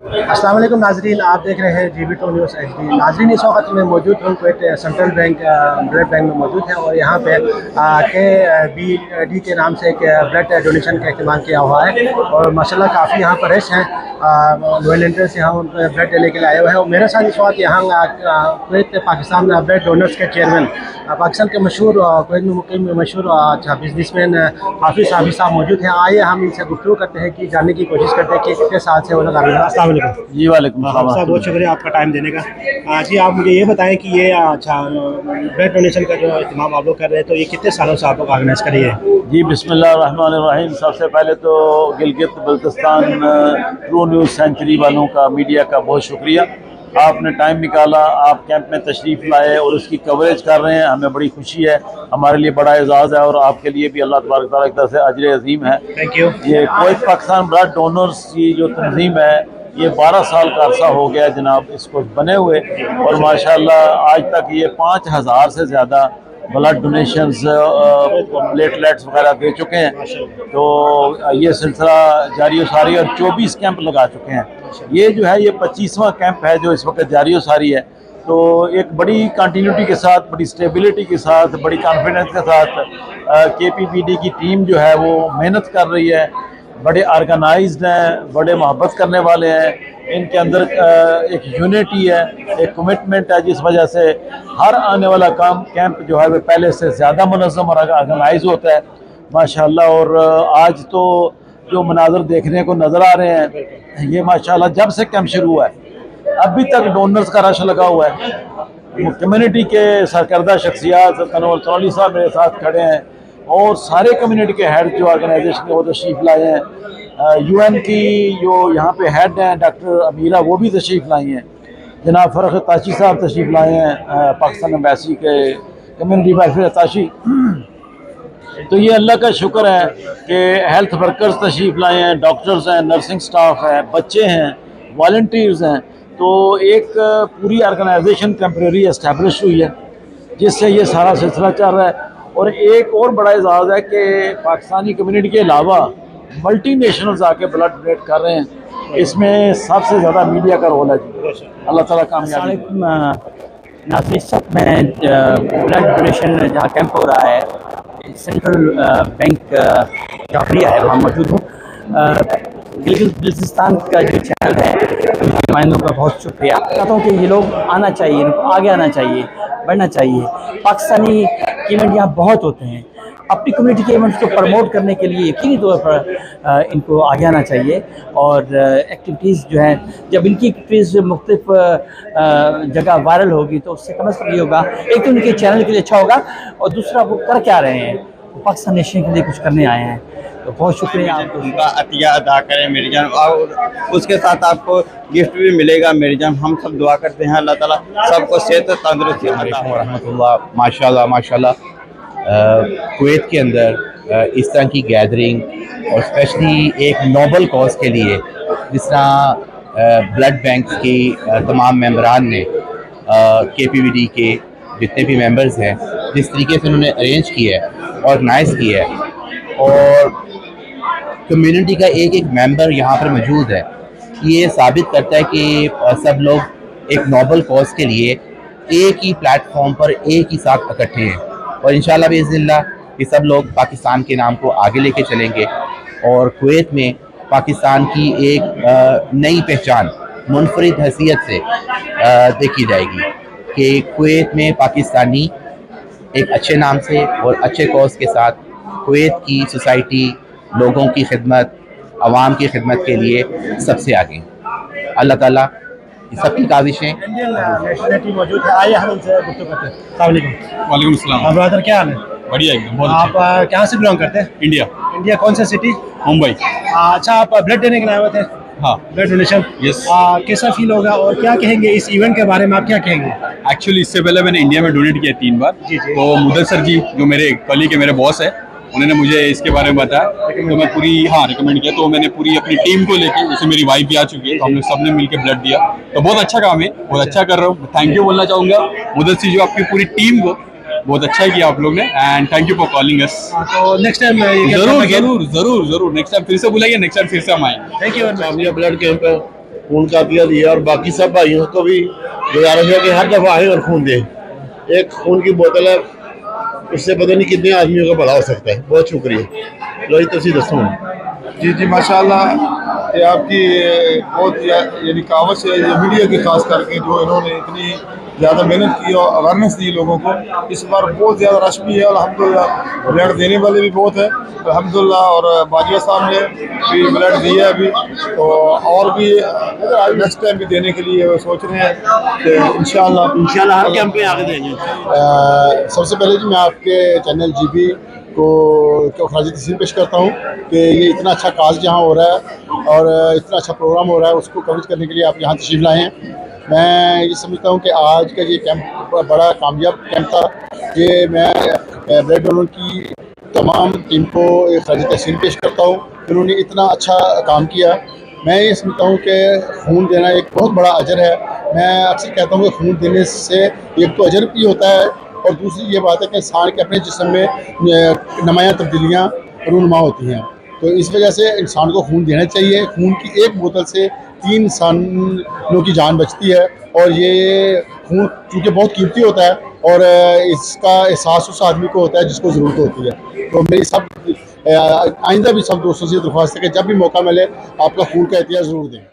अस्सलाम वालेकुम नाजरीन, आप देख रहे हैं GB2 न्यूज़ HD। नाजरीन, इस वक्त मैं मौजूद हूँ Kuwait central bank blood bank में मौजूद है और यहाँ पे KBD के नाम से एक ब्लड डोनेशन का अहतमाम किया हुआ है और माशाल्लाह काफ़ी यहाँ पर रश हैं। वॉलंटियर्स यहाँ ब्लड देने के लिए आए हुए हैं और मेरे साथ इस वक्त यहाँ कुवैत पाकिस्तान ब्लड डोनर्स के चेयरमैन, पाकिस्तान के मशहूर कुवैत में मुकीम मशहूर बिजनेसमैन हाफिज़ साहब मौजूद हैं। आइए हम इनसे गुफ्तगू करते हैं कि जानने की कोशिश करते हैं कि कितने साल से वो लोग अस्सलाम वालेकुम। जी वालेकुम सलाम साहब, बहुत शुक्रिया आपका टाइम देने का। जी, आप मुझे ये बताएं कि ये ब्लड डोनेशन का जो इत्माम आप लोग कर रहे हैं, तो ये कितने सालों से आप लोग ऑर्गेनाइज कर रही है? जी बिस्मिल्लाहिर्रहमानिर्रहीम। सबसे पहले तो Gilgit Baltistan true news century वालों का, मीडिया का बहुत शुक्रिया। आपने टाइम निकाला, आप कैंप में तशरीफ़ लाए और उसकी कवरेज कर रहे हैं, हमें बड़ी खुशी है, हमारे लिए बड़ा एजाज़ है और आपके लिए भी अल्लाह तबारक तआला की तरफ से अजर अजीम है। Thank you. ये कुवैत पाकिस्तान ब्लड डोनर्स की जो तंजीम है, ये 12 साल का अरसा हो गया जनाब इसको बने हुए और माशाल्लाह आज तक ये 5000 से ज़्यादा ब्लड डोनेशंस प्लेटलेट्स वगैरह दे चुके हैं। तो ये सिलसिला जारी सारी और 24 कैंप लगा चुके हैं। ये जो है ये 25वां कैंप है जो इस वक्त जारी सारी है। तो एक बड़ी कंटिन्यूटी के साथ, बड़ी स्टेबिलिटी के साथ, बड़ी कॉन्फिडेंस के साथ KPBD की टीम जो है वो मेहनत कर रही है। बड़े ऑर्गेनाइज्ड हैं, बड़े मोहब्बत करने वाले हैं, इनके अंदर एक यूनिटी है, एक कमिटमेंट है, जिस वजह से हर आने वाला काम कैंप जो है वो पहले से ज़्यादा मुनज़्ज़म और ऑर्गेनाइज होता है माशाल्लाह। और आज तो जो मनाज़र देखने को नज़र आ रहे हैं, ये माशाल्लाह जब से कैंप शुरू हुआ है अभी तक डोनर्स का रश लगा हुआ है। कम्युनिटी के सरकर्दा शख्सियात कनवल चौली साहब मेरे साथ खड़े हैं और सारे कम्युनिटी के हेड जो ऑर्गेनाइजेशन के वो तशरीफ़ लाए हैं। UN की जो यहाँ पे हेड हैं डॉक्टर अमीरा, वो भी तशरीफ़ लाई हैं। जनाब फ़रख ताशी साहब तशरीफ़ लाए हैं पाकिस्तान एम्बेसी के कम्युनिटी वेलफेयर ताशी। तो ये अल्लाह का शुक्र है कि हेल्थ वर्कर्स तशरीफ़ लाए हैं, डॉक्टर्स हैं, नर्सिंग स्टाफ है, बच्चे हैं, वॉलंटियर्स हैं। तो एक पूरी ऑर्गेनाइजेशन टेम्परेरी एस्टेब्लिश हुई है जिससे ये सारा सिलसिला चल रहा है। और एक और बड़ा एजाज़ है कि पाकिस्तानी कम्युनिटी के अलावा मल्टी नेशनल्स आके ब्लड डोनेट कर रहे हैं। इसमें सबसे ज़्यादा मीडिया का रोल है जी। अल्लाह ताला कामयाबी। नाज़रीन, सब में ब्लड डोनेशन जहाँ कैंप हो रहा है, सेंट्रल बैंक जाफरिया है, वहाँ मौजूद हूँ। गिलगित बल्तिस्तान का जो चैनल है, नुमाइंदों का बहुत शुक्रिया। कहता हूँ कि ये लोग आना चाहिए, इनको आगे आना चाहिए, बढ़ना चाहिए। पाकिस्तानी इवेंट यहाँ बहुत होते हैं, अपनी कम्युनिटी के इवेंट्स को प्रमोट करने के लिए यकीनी तौर पर इनको आगे आना चाहिए। और एक्टिविटीज़ जो हैं, जब इनकी एक्टिविटीज़ मुख्तलिफ जगह वायरल होगी तो उससे कम से कम ये होगा, एक तो उनके चैनल के लिए अच्छा होगा और दूसरा वो कर क्या रहे हैं, पाकिस्तान नेशन के लिए कुछ करने आए हैं। तो बहुत शुक्रिया आपको, उनका अतिया अदा करें मेरी जान, और उसके साथ आपको गिफ्ट भी मिलेगा मेरी जान। हम सब दुआ करते हैं अल्लाह ताला सबको सेहत तंदुरुस्ती अता फरमाए। रहमतुल्लाह, माशाल्लाह माशाल्लाह। कुवैत के अंदर इस तरह की गैदरिंग और स्पेशली एक नोबल कॉज के लिए, जिस तरह ब्लड बैंक की तमाम मेंबरान ने, KPBD के जितने भी मेंबर्स हैं, जिस तरीके से उन्होंने अरेंज किया है, ऑर्गेनाइज़ किया है और कम्युनिटी का एक एक मेंबर यहाँ पर मौजूद है, ये साबित करता है कि सब लोग एक नोबल कॉज के लिए एक ही प्लेटफॉर्म पर एक ही साथ इकट्ठे हैं। और इंशाल्लाह बिइज़्निल्लाह ये सब लोग पाकिस्तान के नाम को आगे लेके चलेंगे और कुवैत में पाकिस्तान की एक नई पहचान मुनफरिद हैसियत से देखी जाएगी कि कुवैत में पाकिस्तानी एक अच्छे नाम से और अच्छे कॉज के साथ कुवैत की सोसाइटी, लोगों की खिदमत, आवाम की खिदमत के लिए सबसे आगे। अल्लाह ताला सबकी काविशें। इंडियन नेशनल टीम मौजूद है, आइए हम उनसे गुफ्तगू करते हैं। अस्सलाम वालेकुम। वालेकुम सलाम। ब्रदर, क्या हाल है? बढ़िया एकदम, बहुत आप कहाँ से बिलोंग करते हैं? इंडिया, इंडिया कौन सा सिटी? मुंबई। अच्छा, आप ब्लड देने के लिए आए हुए थे? हाँ, ब्लड डोनेशन। यस। कैसा फील होगा और क्या कहेंगे इस इवेंट के बारे में, आप क्या कहेंगे? एक्चुअली इससे पहले मैंने इंडिया में डोनेट किया 3 बार। जी जी। तो मुदस्सर जी जो मेरे कलीग के, मेरे बॉस है, उन्होंने मुझे इसके बारे में बताया तो मैं पूरी रिकमेंड किया। तो मैंने पूरी अपनी टीम को लेके, जैसे मेरी वाइफ भी आ चुकी है, तो हम लोग सबने मिलकर ब्लड दिया। तो बहुत अच्छा काम है, बहुत अच्छा कर रहा हूँ। थैंक यू बोलना चाहूँगा मुदस्सर जी, आपकी पूरी टीम को बहुत अच्छा किया आप लोग ने, and thank you for calling us. तो नेक्स्ट टाइम जरूर जरूर जरूर जरूर नेक्स्ट टाइम फिर से बुलाइए, नेक्स्ट टाइम फिर से हम आएंगे। Thank you. ब्लड कैंप खून का अतिया दिया, और बाकी सब भाइयों को भी गुजारिश है कि हर दफ़ा आए और खून दें। एक खून की बोतल है, उससे पता नहीं कितने आदमियों का भला हो सकता है। बहुत शुक्रिया। लो तसी दसो। जी जी माशाल्लाह, ये आपकी बहुत यानी कावश है ये मीडिया की, खास करके जो इन्होंने इतनी ज़्यादा मेहनत की और अवेयरनेस दी लोगों को। इस बार बहुत ज़्यादा रश भी है अल्हम्दुलिल्लाह, ब्लड देने वाले भी बहुत है अल्हम्दुलिल्लाह, और बाजिया साहब ने भी ब्लड दिया है अभी, तो और भी नेक्स्ट टाइम भी देने के लिए वो सोच रहे हैं कि इंशाल्लाह हर कैंप में आगे देंगे। सबसे पहले जी मैं आपके चैनल जीबी को खराज तहसीन पेश करता हूँ कि ये इतना अच्छा काज जहाँ हो रहा है और इतना अच्छा प्रोग्राम हो रहा है, उसको कवरेज करने के लिए आप यहाँ तशरीफ़ लाए हैं। मैं ये समझता हूँ कि आज का ये कैंप बड़ा कामयाब कैंप था। ये मैं ब्लड डोनर की तमाम टीम को खराज तहसीन पेश करता हूँ, उन्होंने इतना अच्छा काम किया। मैं ये समझता हूँ कि खून देना एक बहुत बड़ा अजर है। मैं अक्सर कहता हूँ कि खून देने से एक तो अजर भी होता है, और दूसरी ये बात है कि इंसान के अपने जिस्म में नुमायाँ तब्दीलियाँ रूनुमा होती हैं, तो इस वजह से इंसान को खून देना चाहिए। खून की एक बोतल से 3 इंसानों की जान बचती है, और ये खून चूँकि बहुत कीमती होता है, और इसका एहसास उस आदमी को होता है जिसको ज़रूरत होती है। तो मेरी सब आइंदा भी सब दोस्तों से दरख्वास्त है कि जब भी मौका मिले आपका खून का एहतियात ज़रूर दें।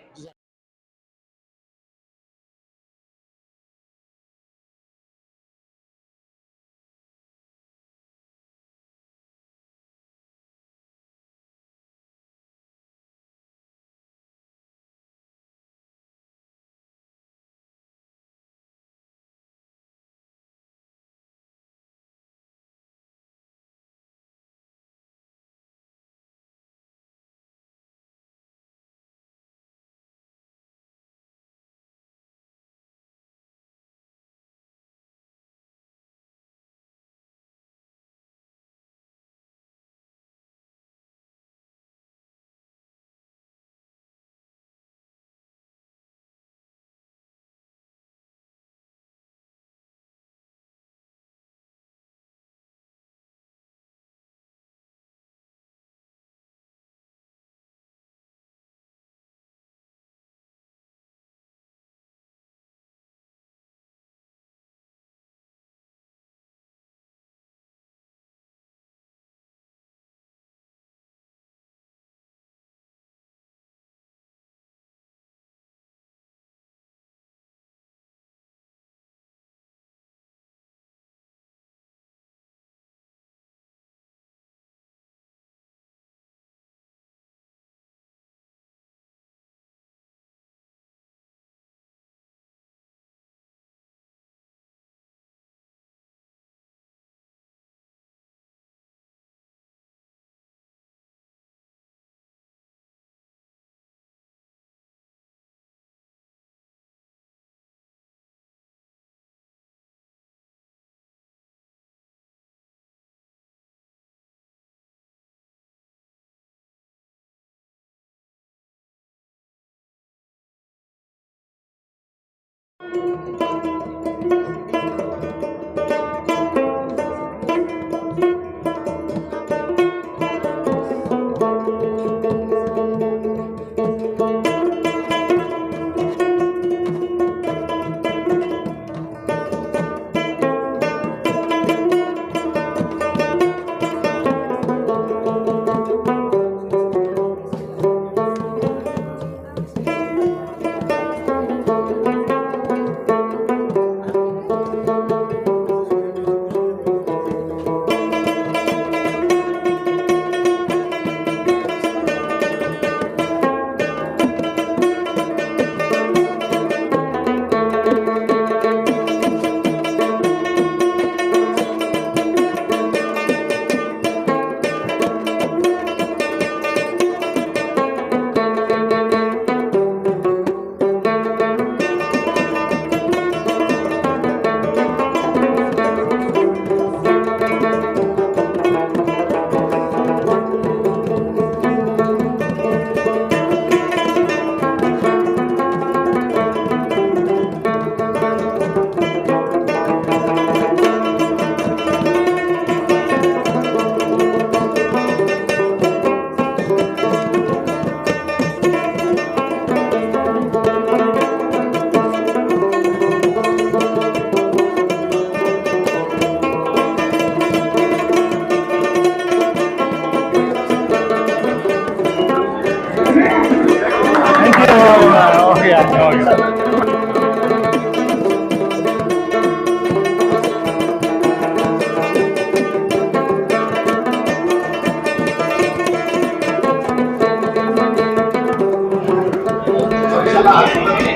था